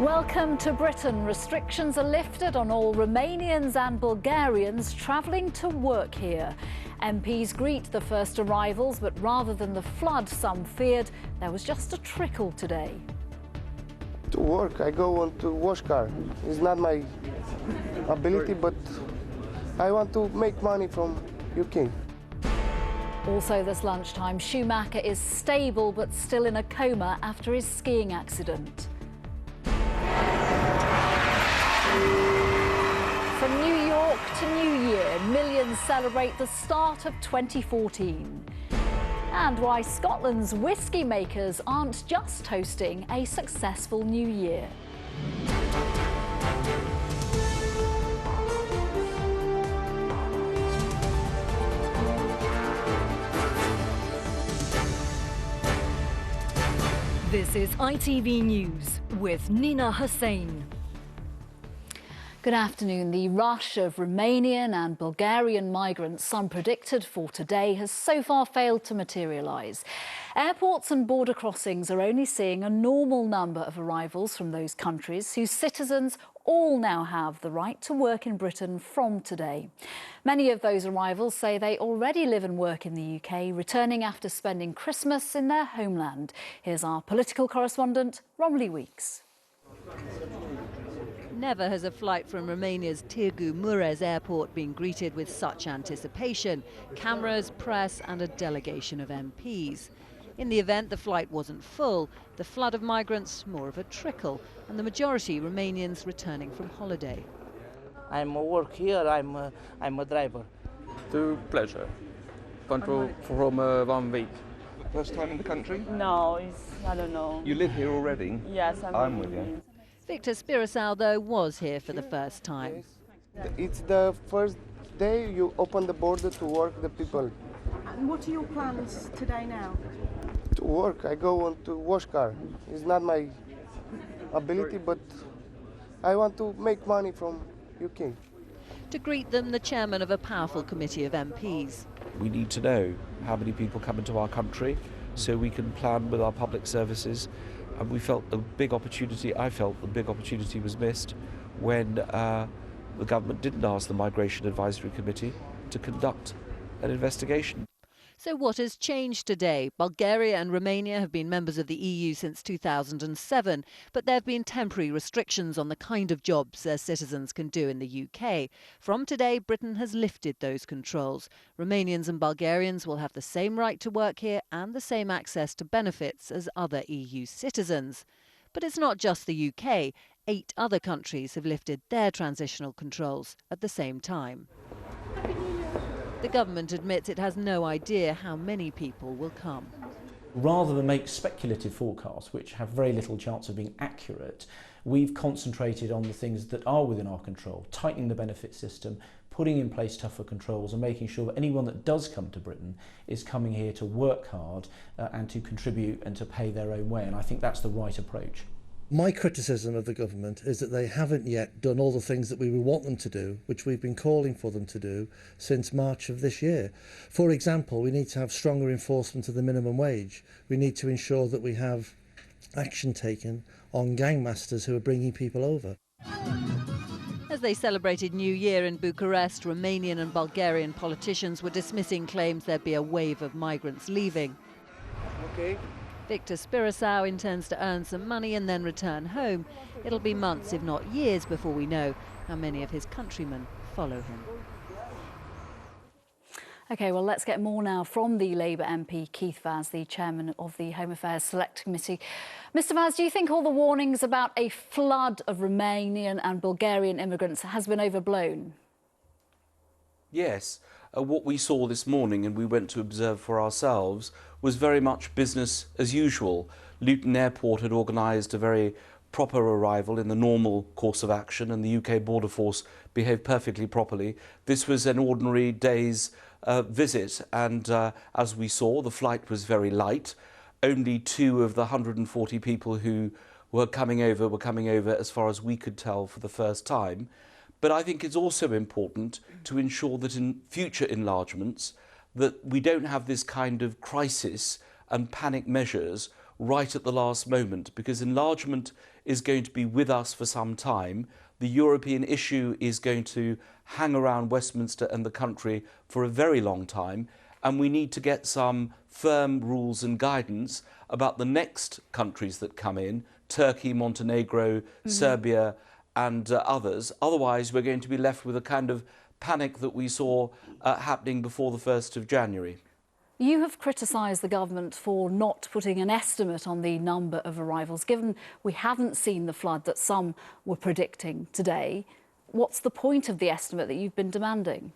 Welcome to Britain. Restrictions are lifted on all Romanians and Bulgarians travelling to work here. MPs greet the first arrivals, but rather than the flood some feared, there was just a trickle today. To work, I go on to wash car. It's not my ability, but I want to make money from UK. Also this lunchtime, Schumacher is stable but still in a coma after his skiing accident. From New York to New Year, millions celebrate the start of 2014. And why Scotland's whisky makers aren't just hosting a successful New Year. This is ITV News with Nina Hussain. Good afternoon. The rush of Romanian and Bulgarian migrants, some predicted for today, has so far failed to materialise. Airports and border crossings are only seeing a normal number of arrivals from those countries whose citizens all now have the right to work in Britain from today. Many of those arrivals say they already live and work in the UK, returning after spending Christmas in their homeland. Here's our political correspondent, Romilly Weeks. Never has a flight from Romania's Târgu Mureș airport been greeted with such anticipation. Cameras, press and a delegation of MPs. In the event, the flight wasn't full, the flood of migrants more of a trickle, and the majority Romanians returning from holiday. I'm a work here, I'm a driver. To pleasure. Control from 1 week. First time in the country? No, I don't know. You live here already? Yes, I'm with you. Victor Spirosau, though, was here for the first time. It's the first day you open the border to work the people. And what are your plans today now? To work, I go on to wash car. It's not my ability, but I want to make money from UK. To greet them, the chairman of a powerful committee of MPs. We need to know how many people come into our country so we can plan with our public services. And we felt the big opportunity, I felt the big opportunity was missed when the government didn't ask the Migration Advisory Committee to conduct an investigation. So what has changed today? Bulgaria and Romania have been members of the EU since 2007, but there have been temporary restrictions on the kind of jobs their citizens can do in the UK. From today, Britain has lifted those controls. Romanians and Bulgarians will have the same right to work here and the same access to benefits as other EU citizens. But it's not just the UK. 8 other countries have lifted their transitional controls at the same time. The government admits it has no idea how many people will come. Rather than make speculative forecasts, which have very little chance of being accurate, we've concentrated on the things that are within our control, tightening the benefit system, putting in place tougher controls and making sure that anyone that does come to Britain is coming here to work hard and to contribute and to pay their own way. And I think that's the right approach. My criticism of the government is that they haven't yet done all the things that we would want them to do, which we've been calling for them to do since March of this year. For example, we need to have stronger enforcement of the minimum wage. We need to ensure that we have action taken on gangmasters who are bringing people over. As they celebrated New Year in Bucharest, Romanian and Bulgarian politicians were dismissing claims there'd be a wave of migrants leaving. Okay. Victor Spirosau intends to earn some money and then return home. It'll be months, if not years, before we know how many of his countrymen follow him. OK, well, let's get more now from the Labour MP, Keith Vaz, the chairman of the Home Affairs Select Committee. Mr Vaz, do you think all the warnings about a flood of Romanian and Bulgarian immigrants has been overblown? Yes. What we saw this morning and we went to observe for ourselves was very much business as usual. Luton Airport had organised a very proper arrival in the normal course of action and the UK Border Force behaved perfectly properly. This was an ordinary day's visit and as we saw, the flight was very light. Only 2 of the 140 people who were coming over as far as we could tell for the first time. But I think it's also important to ensure that in future enlargements that we don't have this kind of crisis and panic measures right at the last moment, because enlargement is going to be with us for some time. The European issue is going to hang around Westminster and the country for a very long time, and we need to get some firm rules and guidance about the next countries that come in, Turkey, Montenegro, Serbia and others. Otherwise, we're going to be left with a kind of panic that we saw happening before the 1st of January. You have criticised the government for not putting an estimate on the number of arrivals. Given we haven't seen the flood that some were predicting today, what's the point of the estimate that you've been demanding?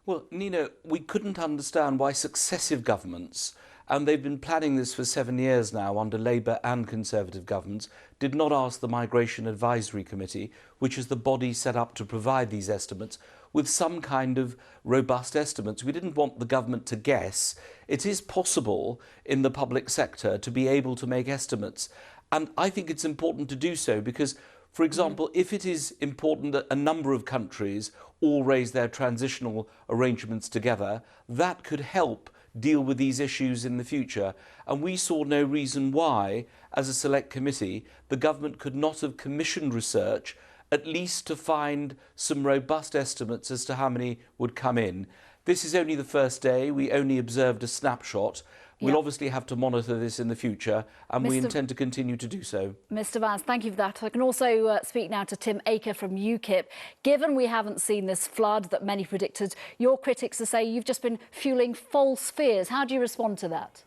Well, Nina, we couldn't understand why successive governments, and they've been planning this for 7 years now under Labour and Conservative governments, did not ask the Migration Advisory Committee, which is the body set up to provide these estimates, with some kind of robust estimates. We didn't want the government to guess. It is possible in the public sector to be able to make estimates. And I think it's important to do so because, for example, if it is important that a number of countries all raise their transitional arrangements together, that could help deal with these issues in the future. And we saw no reason why, as a select committee, the government could not have commissioned research at least to find some robust estimates as to how many would come in. This is only the first day. We only observed a snapshot. We'll obviously have to monitor this in the future, and we intend to continue to do so. Mr Vaz, thank you for that. I can also speak now to Tim Aker from UKIP. Given we haven't seen this flood that many predicted, your critics are saying you've just been fueling false fears. How do you respond to that?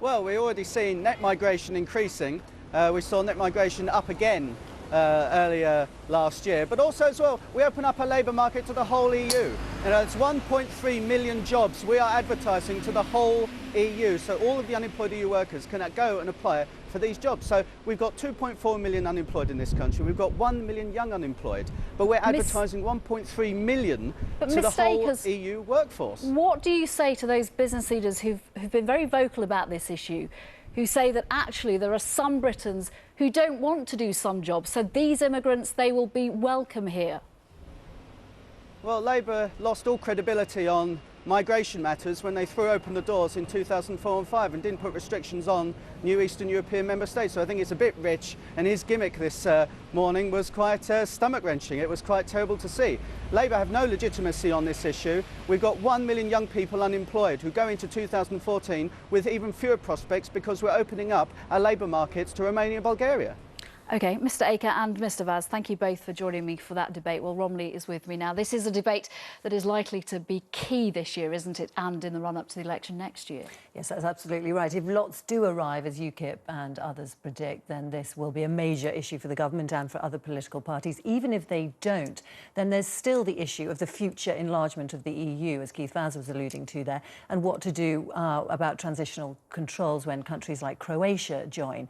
Well, we've already seen net migration increasing. We saw net migration up again earlier last year, but also as well we open up our labour market to the whole EU. It's 1.3 million jobs we are advertising to the whole EU, so all of the unemployed EU workers can go and apply for these jobs. So we've got 2.4 million unemployed in this country, we've got 1 million young unemployed, but we're advertising 1.3 million to the whole EU workforce. What do you say to those business leaders who've been very vocal about this issue, who say that actually there are some Britons who don't want to do some jobs, so these immigrants, they will be welcome here? Well, Labour lost all credibility on migration matters when they threw open the doors in 2004 and 5 and didn't put restrictions on new Eastern European member states. So I think it's a bit rich, and his gimmick this morning was quite stomach-wrenching. It was quite terrible to see. Labour have no legitimacy on this issue. We've got 1 million young people unemployed who go into 2014 with even fewer prospects because we're opening up our labour markets to Romania and Bulgaria. OK, Mr Aker and Mr Vaz, thank you both for joining me for that debate. Well, Romney is with me now. This is a debate that is likely to be key this year, isn't it, and in the run-up to the election next year? Yes, that's absolutely right. If lots do arrive, as UKIP and others predict, then this will be a major issue for the government and for other political parties. Even if they don't, then there's still the issue of the future enlargement of the EU, as Keith Vaz was alluding to there, and what to do about transitional controls when countries like Croatia join.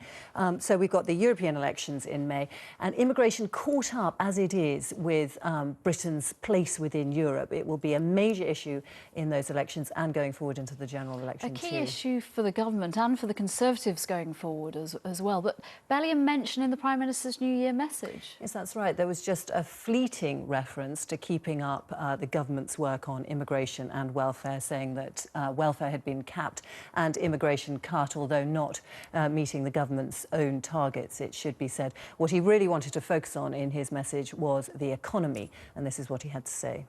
So we've got the European elections in May, and immigration caught up as it is with Britain's place within Europe. It will be a major issue in those elections and going forward into the general election too. A key issue for the government and for the Conservatives going forward as well, but barely a mention in the Prime Minister's New Year message. Yes, that's right. There was just a fleeting reference to keeping up the government's work on immigration and welfare, saying that welfare had been capped and immigration cut, although not meeting the government's own targets, it should be said. What he really wanted to focus on in his message was the economy, and this is what he had to say.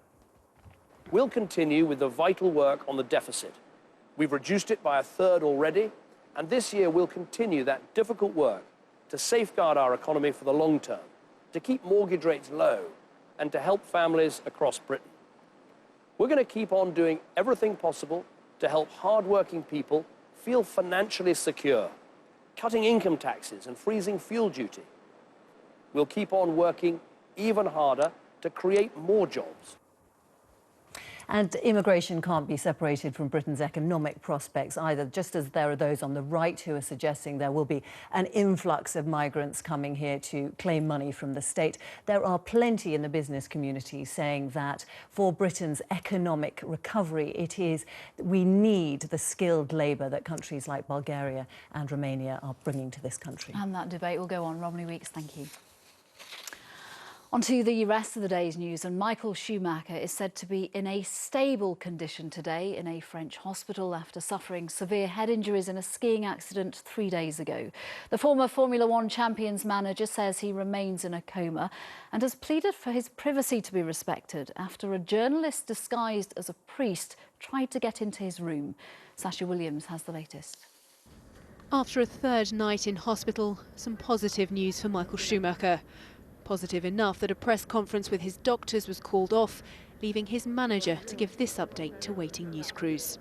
We'll continue with the vital work on the deficit. We've reduced it by a third already, and this year we'll continue that difficult work to safeguard our economy for the long term, to keep mortgage rates low, and to help families across Britain. We're going to keep on doing everything possible to help hard-working people feel financially secure, cutting income taxes and freezing fuel duty. We'll keep on working even harder to create more jobs. And immigration can't be separated from Britain's economic prospects either, just as there are those on the right who are suggesting there will be an influx of migrants coming here to claim money from the state. There are plenty in the business community saying that for Britain's economic recovery, we need the skilled labour that countries like Bulgaria and Romania are bringing to this country. And that debate will go on. Romney Weeks, thank you. On to the rest of the day's news, and Michael Schumacher is said to be in a stable condition today in a French hospital after suffering severe head injuries in a skiing accident 3 days ago. The former Formula One champion's manager says he remains in a coma and has pleaded for his privacy to be respected after a journalist disguised as a priest tried to get into his room. Sasha Williams has the latest. After a third night in hospital, some positive news for Michael Schumacher. Positive enough that a press conference with his doctors was called off, leaving his manager to give this update to waiting news crews.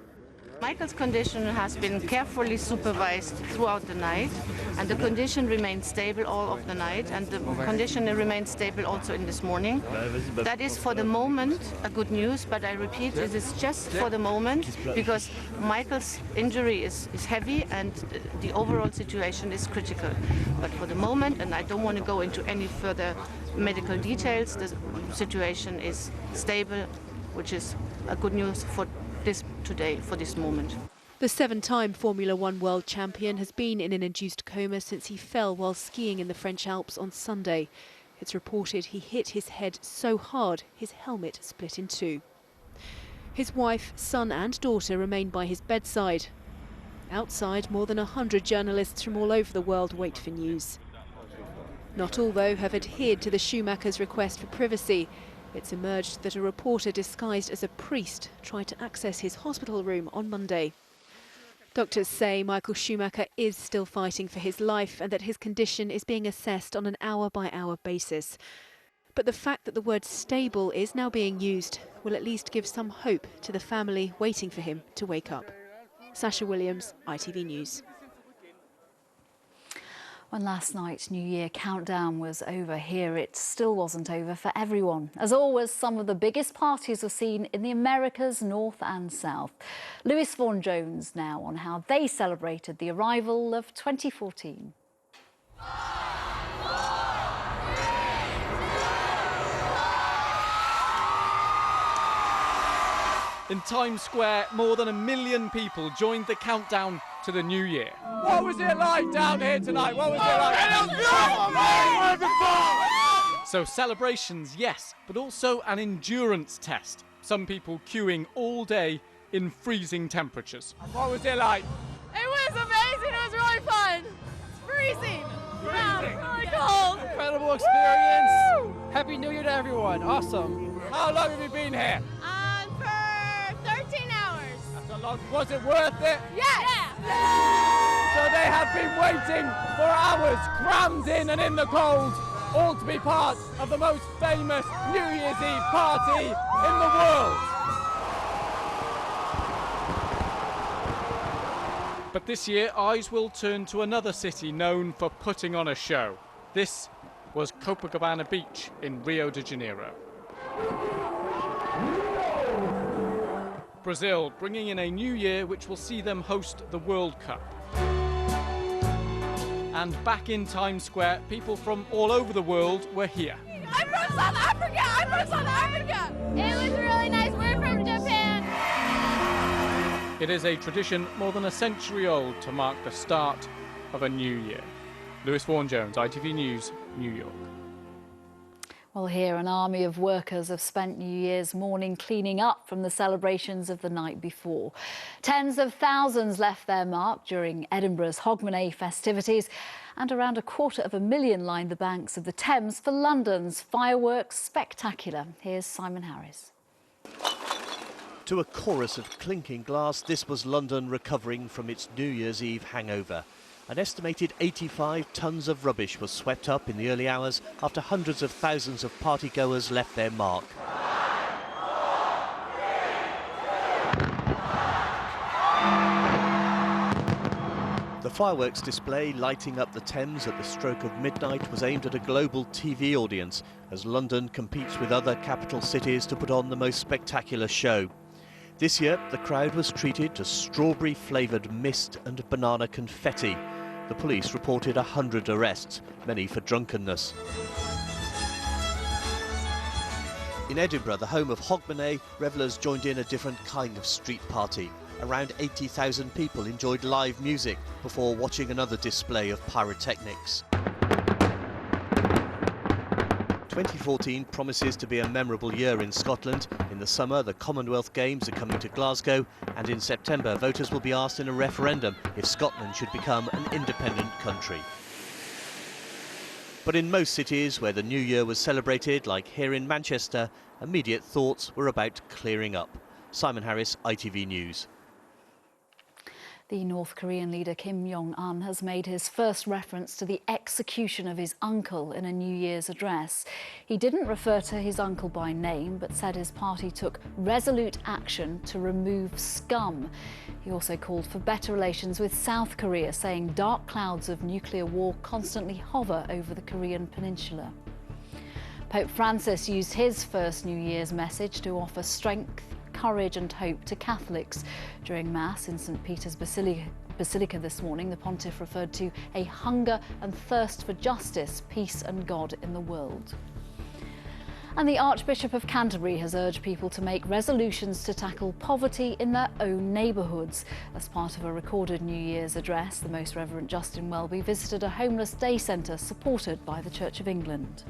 Michael's condition has been carefully supervised throughout the night, and the condition remained stable all of the night, and the condition remains stable also in this morning. That is for the moment a good news, but I repeat, it is just for the moment, because Michael's injury is heavy and the overall situation is critical. But for the moment, and I don't want to go into any further medical details, the situation is stable, which is a good news for this today, for this moment. The 7-time Formula One world champion has been in an induced coma since he fell while skiing in the French Alps on Sunday. It's reported he hit his head so hard his helmet split in two. His wife, son and daughter remain by his bedside. Outside, more than 100 journalists from all over the world wait for news. Not all, though, have adhered to the Schumacher's request for privacy. It's emerged that a reporter disguised as a priest tried to access his hospital room on Monday. Doctors say Michael Schumacher is still fighting for his life and that his condition is being assessed on an hour-by-hour basis. But the fact that the word stable is now being used will at least give some hope to the family waiting for him to wake up. Sasha Williams, ITV News. When last night's New Year countdown was over here, it still wasn't over for everyone. As always, some of the biggest parties were seen in the Americas, north and south. Lewis Vaughan-Jones now on how they celebrated the arrival of 2014. In Times Square, more than 1 million people joined the countdown to the new year. What was it like down here tonight? What was it like? So celebrations, yes, but also an endurance test. Some people queuing all day in freezing temperatures. What was it like? It was amazing. It was really fun. It's freezing. Yeah, it's really cold. Incredible experience. Woo! Happy New Year to everyone. Awesome. How long have you been here? For 13 hours. That's a lot. Was it worth it? Yes. So they have been waiting for hours, crammed in and in the cold, all to be part of the most famous New Year's Eve party in the world. But this year, eyes will turn to another city known for putting on a show. This was Copacabana Beach in Rio de Janeiro. Brazil bringing in a new year which will see them host the World Cup. And back in Times Square, people from all over the world were here. I'm from South Africa! It was really nice. We're from Japan. It is a tradition more than a century old to mark the start of a new year. Lewis Vaughan-Jones, ITV News, New York. Well, here an army of workers have spent New Year's morning cleaning up from the celebrations of the night before. Tens of thousands left their mark during Edinburgh's Hogmanay festivities, and around 250,000 lined the banks of the Thames for London's fireworks spectacular. Here's Simon Harris. To a chorus of clinking glass, this was London recovering from its New Year's Eve hangover. An estimated 85 tonnes of rubbish was swept up in the early hours after hundreds of thousands of partygoers left their mark. The fireworks display lighting up the Thames at the stroke of midnight was aimed at a global TV audience as London competes with other capital cities to put on the most spectacular show. This year, the crowd was treated to strawberry-flavoured mist and banana confetti. The police reported 100 arrests, many for drunkenness. In Edinburgh, the home of Hogmanay, revellers joined in a different kind of street party. Around 80,000 people enjoyed live music before watching another display of pyrotechnics. 2014 promises to be a memorable year in Scotland. In the summer, the Commonwealth Games are coming to Glasgow, and in September, voters will be asked in a referendum if Scotland should become an independent country. But in most cities where the New Year was celebrated, like here in Manchester, immediate thoughts were about clearing up. Simon Harris, ITV News. The North Korean leader Kim Jong-un has made his first reference to the execution of his uncle in a New Year's address. He didn't refer to his uncle by name, but said his party took resolute action to remove scum. He also called for better relations with South Korea, saying dark clouds of nuclear war constantly hover over the Korean peninsula. Pope Francis used his first New Year's message to offer strength, courage and hope to Catholics. During Mass in St. Peter's Basilica this morning, the pontiff referred to a hunger and thirst for justice, peace and God in the world. And the Archbishop of Canterbury has urged people to make resolutions to tackle poverty in their own neighbourhoods. As part of a recorded New Year's address, the Most Reverend Justin Welby visited a homeless day centre supported by the Church of England.